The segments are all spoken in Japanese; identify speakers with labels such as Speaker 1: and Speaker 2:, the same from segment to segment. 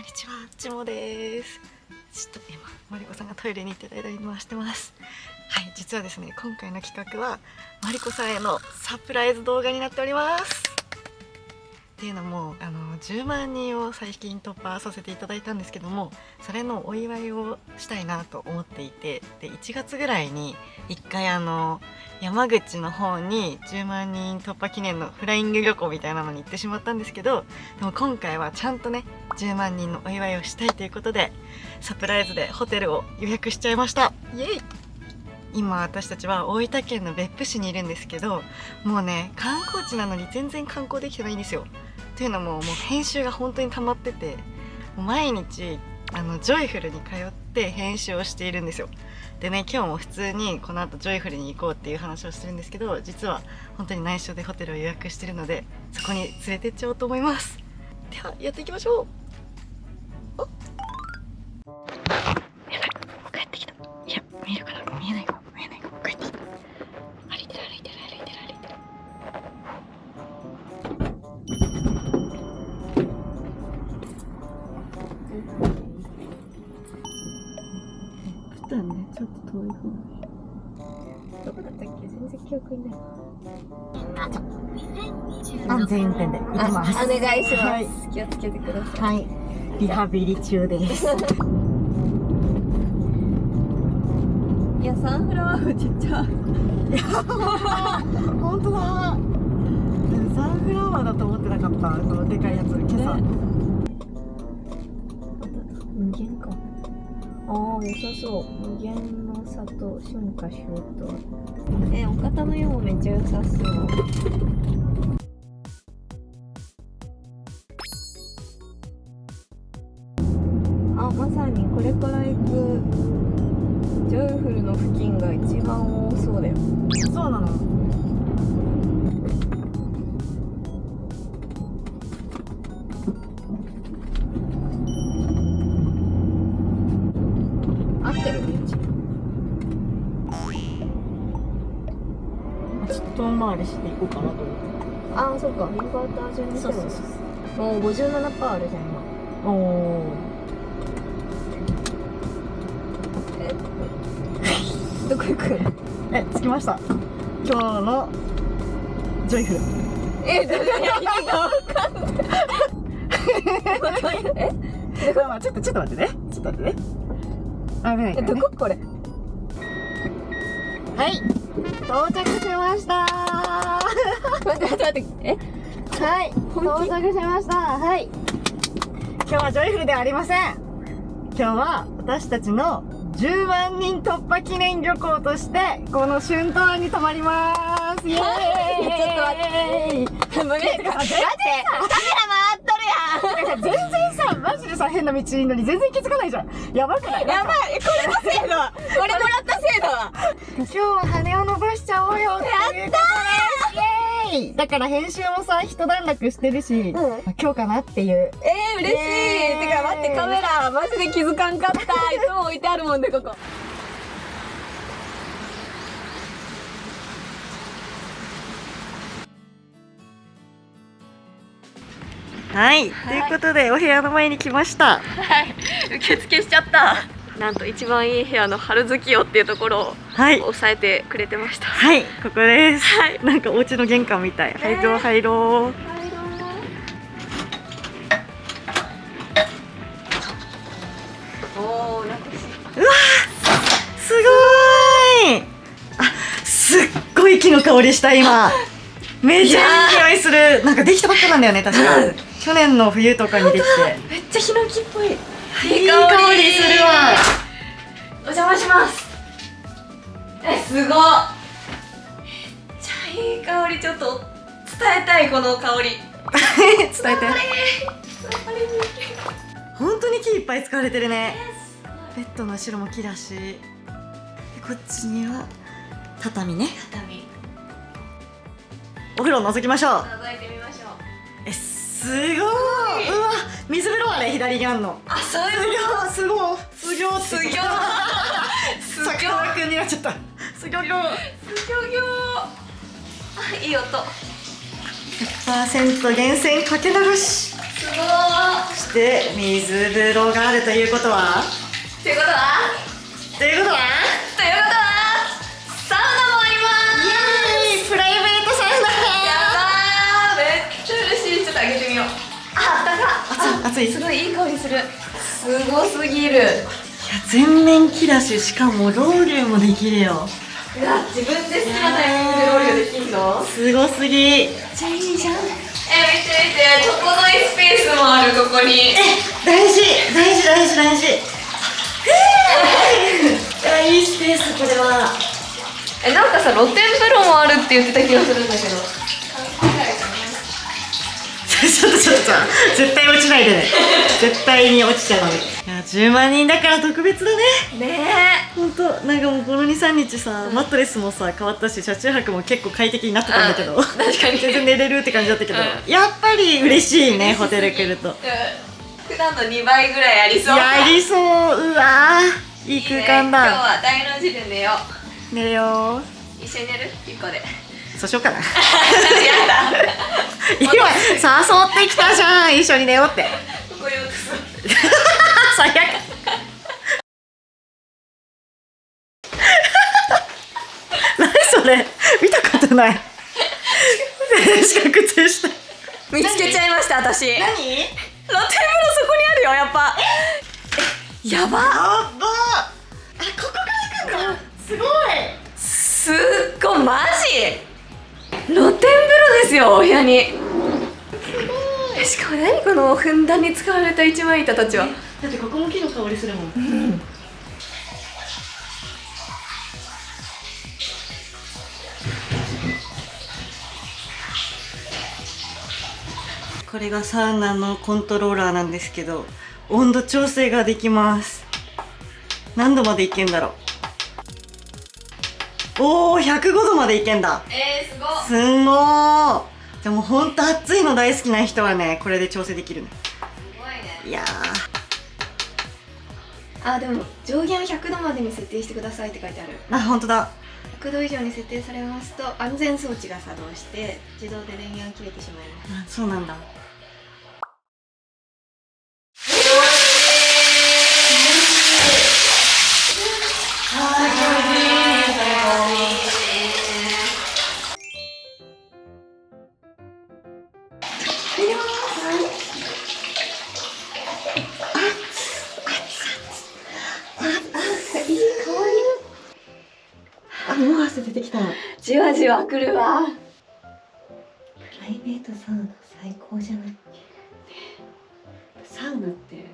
Speaker 1: にちは、ちもです。ちょっと今マリコさんがトイレに行ってる間に回してます。はい、実はですね、今回の企画はマリコさんへのサプライズ動画になっております。っていうのも10万人を最近突破させていただいたんですけども、それのお祝いをしたいなと思っていて、で1月ぐらいに1回山口の方に10万人突破記念のフライング旅行みたいなのに行ってしまったんですけど、でも今回はちゃんとね10万人のお祝いをしたいということで、サプライズでホテルを予約しちゃいました。イエイ。今私たちは大分県の別府市にいるんですけど、もうね観光地なのに全然観光できてないんですよ。というのも、もう編集が本当に溜まってて、もう毎日ジョイフルに通って編集をしているんですよ。でね、今日も普通にこの後ジョイフルに行こうっていう話をしてるんですけど、実は本当に内緒でホテルを予約してるので、そこに連れてっちゃおうと思います。ではやっていきましょう。やばい、帰ってきた。いや、見えるかな、見えないかも、見えないかも。帰ってきた。歩いてる。普段ね、ちょっと遠い方。どこだったっけ、全然記憶にない。安全運転で行きます。
Speaker 2: お願いします、
Speaker 1: はい、
Speaker 2: 気をつけてください。
Speaker 1: はい、リハビリ中です。
Speaker 2: いや、サンフラワーちっちゃ
Speaker 1: 本当だ。サンフラワーだと思ってなかった。このでかいやつ、今朝、ね、
Speaker 2: 無限か。ああ、良さそう。無限の里、春夏秋冬。お方のようもめっちゃ良さそう。あ、まさにこれから行くジョイフルの付近が一番多そうだよ。
Speaker 1: そうなの。
Speaker 2: 合ってる道。
Speaker 1: ちょっと遠回りしていこうかなと思って。
Speaker 2: ああ、そっか。右側と順にしても。もう 57% あるじゃん今。
Speaker 1: おお。
Speaker 2: どこ行く？
Speaker 1: 着きました。今日のジョイフル。
Speaker 2: どれ意味がわかんない。
Speaker 1: まあちょっと待ってね。あ、ね。
Speaker 2: どここれ？
Speaker 1: はい。到着しました。
Speaker 2: 待って。
Speaker 1: はい。到着しました。はい。今日はジョイフルではありません。今日は私たちの10万人突破記念旅行としてこの春東に泊まります。イエーイ。
Speaker 2: ちょっと待って。カメラ回っとるやん。
Speaker 1: 全然さ、マジでさ、変な道いいのに全然気づかないじゃん。やばくない？
Speaker 2: やばい。これのせいだわ。これもらったせいだわ。
Speaker 1: 今日は羽を伸ばしちゃおうよっていうことです。イエーイ。だから編集もさ、一段落してるし、今日かなっていう。
Speaker 2: 嬉しい。てか待って、カメラマジで気づかんかった。いつも置いてあるもんで、ここ。
Speaker 1: はい、ということでお部屋の前に来ました。
Speaker 2: はい、受付しちゃった。なんと一番いい部屋の春月夜っていうところを押さえてくれてました。
Speaker 1: はい、ここです。
Speaker 2: はい、
Speaker 1: なんかお家の玄関みたい。入ろう。
Speaker 2: おー、なんか
Speaker 1: うわー、すごーい。あ、すっごい木の香りした今。めっちゃいい匂いする。なんかできたばっかなんだよね、確か。去年の冬とかにできて。
Speaker 2: めっちゃヒノキっぽい。
Speaker 1: いい香りするわ。
Speaker 2: お邪魔します。すごい。めっちゃいい香り。ちょっと伝えたい、この香り。
Speaker 1: 伝えて。本当に木いっぱい使われてるね。ベッドの後ろも木だし、でこっちには畳ね。お風呂覗きましょう。
Speaker 2: 覗いてみましょう。
Speaker 1: すごい。うわ、水風呂あれ左にあんの。
Speaker 2: あ、そういうこと。
Speaker 1: すごい。すぎょー。さかなクンになっちゃった。すぎょぎょ。
Speaker 2: あ、いい音。
Speaker 1: 100% 源泉かけ流し。
Speaker 2: すごー。
Speaker 1: そしして水風呂があるということは
Speaker 2: ということはサウナもあります。
Speaker 1: イエーイ、プライベートサウナ。
Speaker 2: やばー、めっちゃ嬉しい。ちょっと開けてみよう。あったかっ。
Speaker 1: 熱い。
Speaker 2: すごいいい香りする。すごすぎる。
Speaker 1: いや、全面木だし、しかもロウリュもできるよ。
Speaker 2: うわ、自分で好きなタイミングでロウリュできんの？
Speaker 1: すごすぎ。
Speaker 2: めっちゃいいじゃん。見て見て、整いスペースもある、ここに。
Speaker 1: 大事。いいスペース、これは。
Speaker 2: なんかさ、露天風呂もあるって言ってた気がするんだけど。
Speaker 1: ちょっと絶対落ちないでね。絶対に落ちちゃうので。いや、10万人だから特別だね。
Speaker 2: ね
Speaker 1: ほんと、なんかもうこの2、3日さ、マットレスもさ変わったし、車中泊も結構快適になってたんだけど、
Speaker 2: 確かに
Speaker 1: 全然寝れるって感じだったけど、
Speaker 2: う
Speaker 1: やっぱり嬉しいね、ホテル来ると。
Speaker 2: 普段の2倍ぐらいありそう。
Speaker 1: やりそう。うわー、いい空間だ。
Speaker 2: 今日は大の字で寝よう。
Speaker 1: 寝るよー。
Speaker 2: 一緒に寝る？1個で。
Speaker 1: そうしようかな。
Speaker 2: やだ。
Speaker 1: 今誘ってきたじゃん、一緒に寝ようって。
Speaker 2: ここよくす。
Speaker 1: 最悪。何それ、見たことない。四角通した。
Speaker 2: 見つけちゃいました、私。露天
Speaker 1: 何？
Speaker 2: 風呂そこにあるよ、やっぱ。やば。
Speaker 1: あ、ここから行くんだ。すごい。
Speaker 2: すっごい、マジ露天風呂ですよ、お部屋に。しかも何このふんだんに使われた一枚板たちは。
Speaker 1: だってここも木の香りするもん。これがサウナのコントローラーなんですけど、温度調整ができます。何度までいけんだろう。おお、105度までいけんだ。
Speaker 2: すごい。
Speaker 1: すんごー。でもほんと暑いの大好きな人はね、これで調整できるね。
Speaker 2: すごいね。
Speaker 1: いや
Speaker 2: あ、でも上限100度までに設定してくださいって書いてある。
Speaker 1: ー、ほんとだ。
Speaker 2: 100度以上に設定されますと安全装置が作動して自動で電源が切れてしまいます。
Speaker 1: そうなんだ。もう汗出てきた。
Speaker 2: じわじわくるわ。
Speaker 3: プライベートサウナ最高じゃない？
Speaker 1: サウナって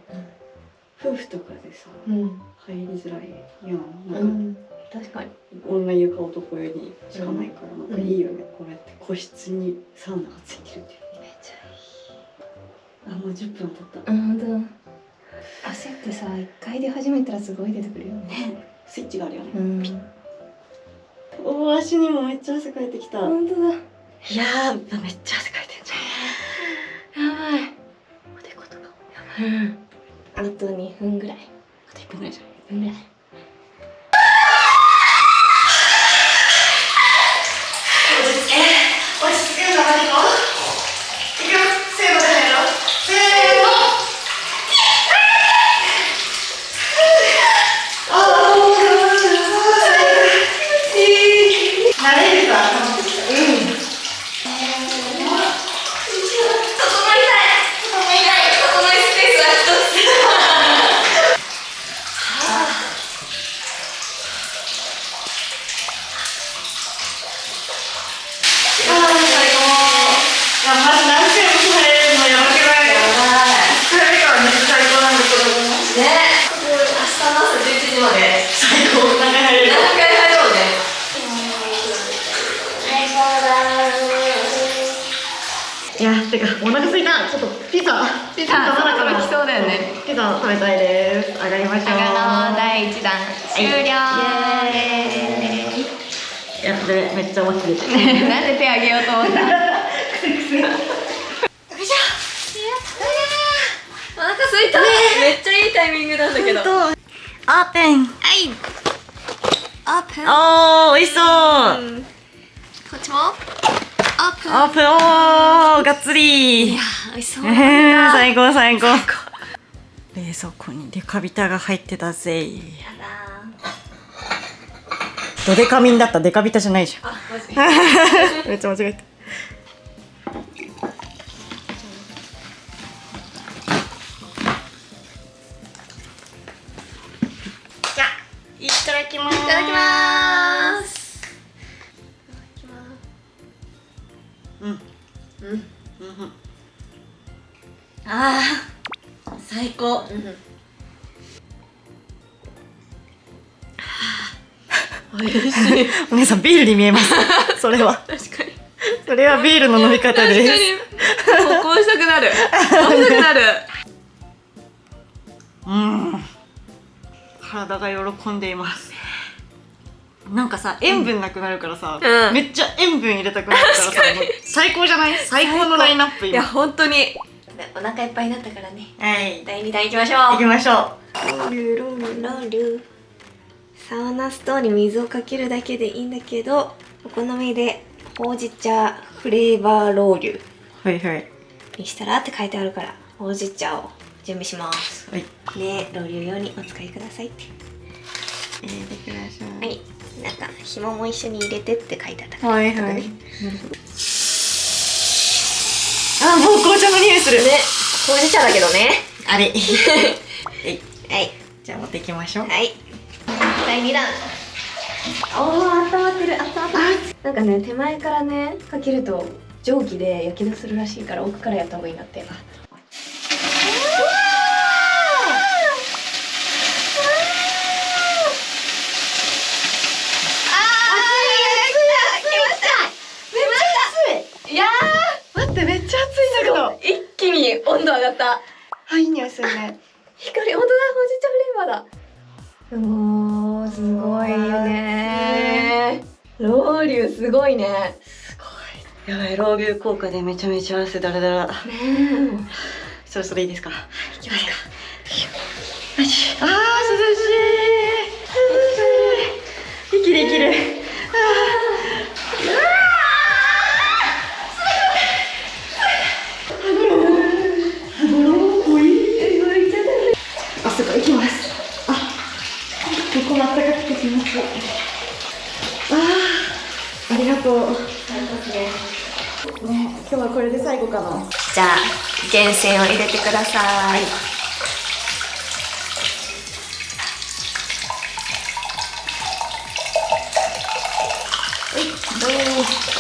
Speaker 1: 夫婦とかでさ、
Speaker 3: うん
Speaker 1: 入りづらいような、なんか
Speaker 3: 確かに。
Speaker 1: 女湯か男湯にしかないから、なんかいいよね、こうやって個室にサウナがついてるっていう。
Speaker 3: めっちゃいい。
Speaker 1: あ、もう10分経った。
Speaker 3: 本当だ。汗ってさ、1回出始めたらすごい出てくるよね。
Speaker 1: スイッチがあるよね。
Speaker 3: うん
Speaker 1: おー、足にもめっちゃ汗かいてきた。
Speaker 3: 本当だ。
Speaker 1: いやー、めっちゃ汗かいてんじゃん。
Speaker 3: やばい。
Speaker 1: おでことかもやばい。
Speaker 3: あと2分ぐらい。
Speaker 1: あと1分ぐらいじゃん。
Speaker 3: 1分ぐらい。
Speaker 1: 落ち着くんだ、マリコ。いくよ、せーので入ろう。せーの。慣れるか。いや、てかお腹すいた。ちょっとピザ
Speaker 2: そろそろ来そうだよね。
Speaker 1: ピザ食べたいです。上がりましょう。
Speaker 2: 第1弾終了。
Speaker 1: イエーイ。いや、でめっちゃ待ってる。
Speaker 2: なんで手あげようと思った？お腹すいた。めっちゃいいタイミングなんだけど。
Speaker 1: オープン。
Speaker 2: はい。オープン。
Speaker 1: おー、美味しそう。
Speaker 2: こっちもオープン。
Speaker 1: オープン。おー、がっつり。
Speaker 2: いやー、美味しそう。
Speaker 1: 最高最高。冷蔵庫にデカビタが入ってたぜ。
Speaker 2: やだ
Speaker 1: ドデカミンだった、デカビタじゃないじゃん。
Speaker 2: あ、マジ
Speaker 1: めっちゃ間違えた。じゃあいただきます。
Speaker 2: いただきます。
Speaker 1: うん
Speaker 2: うん。
Speaker 1: うん。ああ最高。
Speaker 2: 美味しい。
Speaker 1: お姉さんビールに見えます。それは
Speaker 2: 確かに。
Speaker 1: それはビールの飲み方です。
Speaker 2: 確かに。こうしたくなる。こうしたくなる。
Speaker 1: 体が喜んでいます。なんかさ、塩分なくなるからさ、
Speaker 2: うん
Speaker 1: めっちゃ塩分入れたくなったらさ、もう最高じゃない？最高のラインナップ
Speaker 2: いや
Speaker 1: 今。
Speaker 2: 本当に。お腹いっぱいになったからね。
Speaker 1: はい。
Speaker 2: 第2弾いきましょう。
Speaker 1: 行きましょう。
Speaker 2: ロールロールロール。サウナストーンに水をかけるだけでいいんだけど、お好みでほうじ茶フレーバーロウリュ
Speaker 1: はいはい。
Speaker 2: にしたらって書いてあるから、ほうじ茶を準備します。
Speaker 1: はい。
Speaker 2: ね、ロウリュ用にお使いくださいって。
Speaker 1: 入れてください。
Speaker 2: はい。なんか紐も一緒に入れてって書いてあったから。
Speaker 1: はいはい。なる
Speaker 2: ね、
Speaker 1: ほど。あ、もう紅茶の匂いする。
Speaker 2: ほうじ茶だけどね。
Speaker 1: あれ。
Speaker 2: はい。
Speaker 1: じゃあ持っていきましょう。
Speaker 2: はい。第2弾。おー、温まってる、温まってる。なんかね、手前からね、かけると蒸気で焼き出するらしいから、奥からやった方がいいなって。
Speaker 1: 待って、めっちゃ暑いんだけど。
Speaker 2: 一気に温度上がった。
Speaker 1: あ、いい匂いするね。
Speaker 2: 光、本当だ、ほうじ茶フレーバーだ。おー、すごいよねー。ロウリュすごいね。
Speaker 1: すごい。やばい、ロウリュ効果でめちゃめちゃ汗だらだら。
Speaker 2: ね
Speaker 1: そろそろいいですか。
Speaker 2: いきますか。
Speaker 1: よし。あー、涼しい。息できる。あ、すごい、行きます。あ、ここも暖かくて気持ちいい。ありがとう。ね、今日はこれで最後かな。
Speaker 2: じゃあ、源泉を入れてください。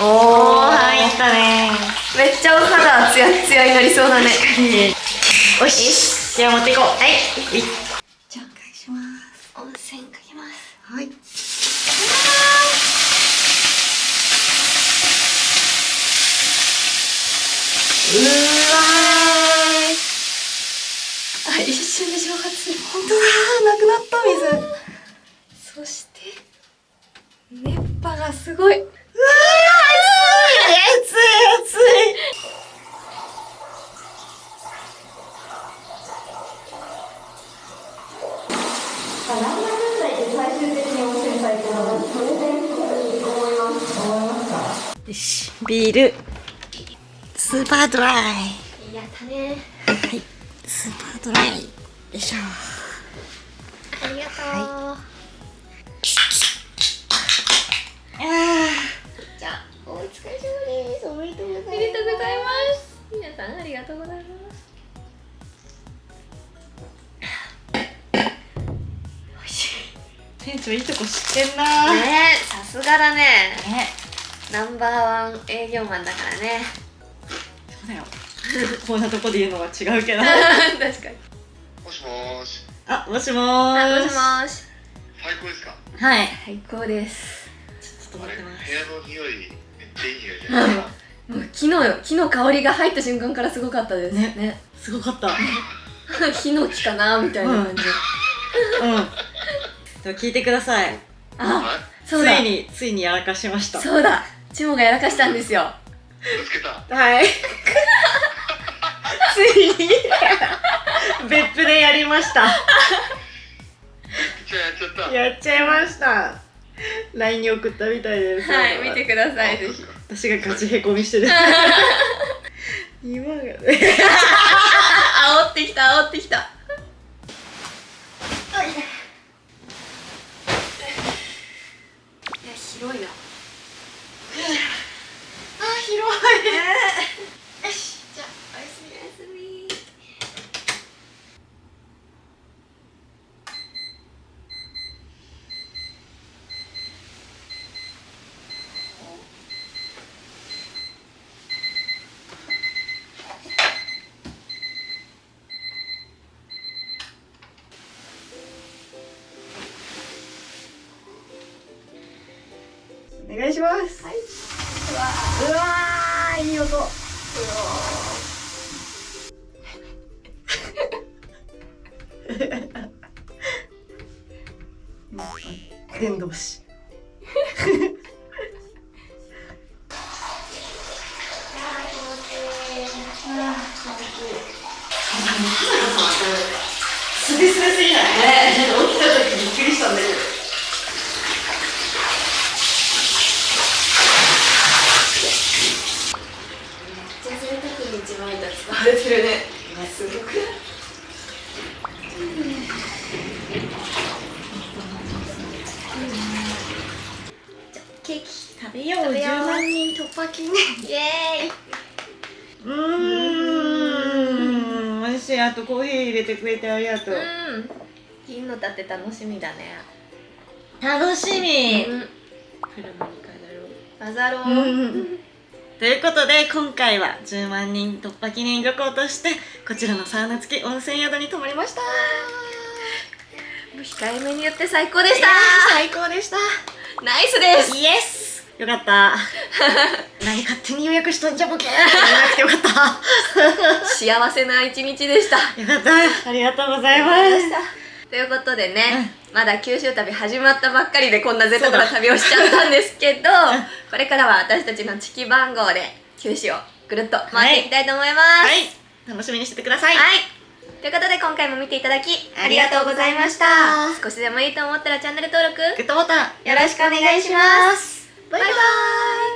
Speaker 2: おー、
Speaker 1: 入ったね。
Speaker 2: めっちゃお肌ツヤツヤになりそうだね。
Speaker 1: よし。じゃあ持っていこう。はい。
Speaker 2: じゃあ、お願いします。温泉かけます。
Speaker 1: はい。
Speaker 2: うわー。あ、一瞬で蒸発する。
Speaker 1: 本当だ、なくなった水。
Speaker 2: そして熱波がすごい。うわー、
Speaker 1: 暑い。よし、ビールスーパードライ。
Speaker 2: やったね。
Speaker 1: はい、スーパードライ。よいしょ。
Speaker 2: ありがとう。じゃあ、お疲れ様です。おめでとうございます。ありがとうございます。皆さんありがとうございます。
Speaker 1: おいしい。店長いいとこ知ってんな。
Speaker 2: ねえ、さすがだね。
Speaker 1: ね。
Speaker 2: ナンバーワン営業マンだからね。
Speaker 1: そうだよ。こんなとこで言うのは違うけど。
Speaker 2: 確かに。
Speaker 4: もしもーし。
Speaker 1: あ、もしもー
Speaker 2: あ、
Speaker 1: し。
Speaker 2: もしもーし。
Speaker 4: 最高ですか。
Speaker 1: はい。
Speaker 2: 最高です。
Speaker 1: ちょっと
Speaker 4: あれ、
Speaker 1: 待ってます。
Speaker 4: 部屋の匂い、めっちゃいい匂いじゃないですか。
Speaker 2: もう木の香りが入った瞬間からすごかったです
Speaker 1: ね
Speaker 2: ね。
Speaker 1: すごかった。
Speaker 2: ヒノキかなみたいな感じ。
Speaker 1: でも聞いてください。
Speaker 2: あ、
Speaker 4: はい。
Speaker 2: そうだ。
Speaker 1: ついにやらかしました。
Speaker 2: そうだ。チモがやらかしたんですよ。
Speaker 4: ぶつけた。
Speaker 1: はい。ついに別府でやりました。
Speaker 4: じゃあやっちゃった。
Speaker 1: やっちゃいました。LINE に送ったみたいです。
Speaker 2: はい、見てください。ぜひ。
Speaker 1: 私がガチへこみしてる。今がね。
Speaker 2: 煽ってきた、煽ってきた。
Speaker 1: お願いします。はい。うわー、いい音。伝道師。すべすべすぎない？起きた時びっくりしたんだけど。
Speaker 2: めっちゃ贅沢に一枚板使われてるね。すごく。
Speaker 1: ケーキ食べよう。10万人突破記念。
Speaker 2: イエーイ。
Speaker 1: 美味しい。あとコーヒー入れてくれてありがとう。
Speaker 2: 銀の盾楽しみだね。
Speaker 1: 楽しみ。
Speaker 2: 車に飾ろう。
Speaker 1: ということで今回は10万人突破記念旅行としてこちらのサウナ付き温泉宿に泊まりました。
Speaker 2: もう控えめに言って最高でした
Speaker 1: 最高でした。
Speaker 2: ナイスです
Speaker 1: イエス。よかった。何勝手に予約しとんじゃボケーって言わなくてよかった
Speaker 2: 幸せな一日でした。
Speaker 1: よかった。ありがとうございます。
Speaker 2: ということでね、まだ九州旅始まったばっかりでこんな贅沢な旅をしちゃったんですけどこれからは私たちのチキ番号で九州をぐるっと回っていきたいと思います。
Speaker 1: はい、楽しみにしててください。
Speaker 2: はい、ということで今回も見ていただきありがとうございました。少しでもいいと思ったらチャンネル登録
Speaker 1: グッドボタン
Speaker 2: よろしくお願いします。バイバーイ。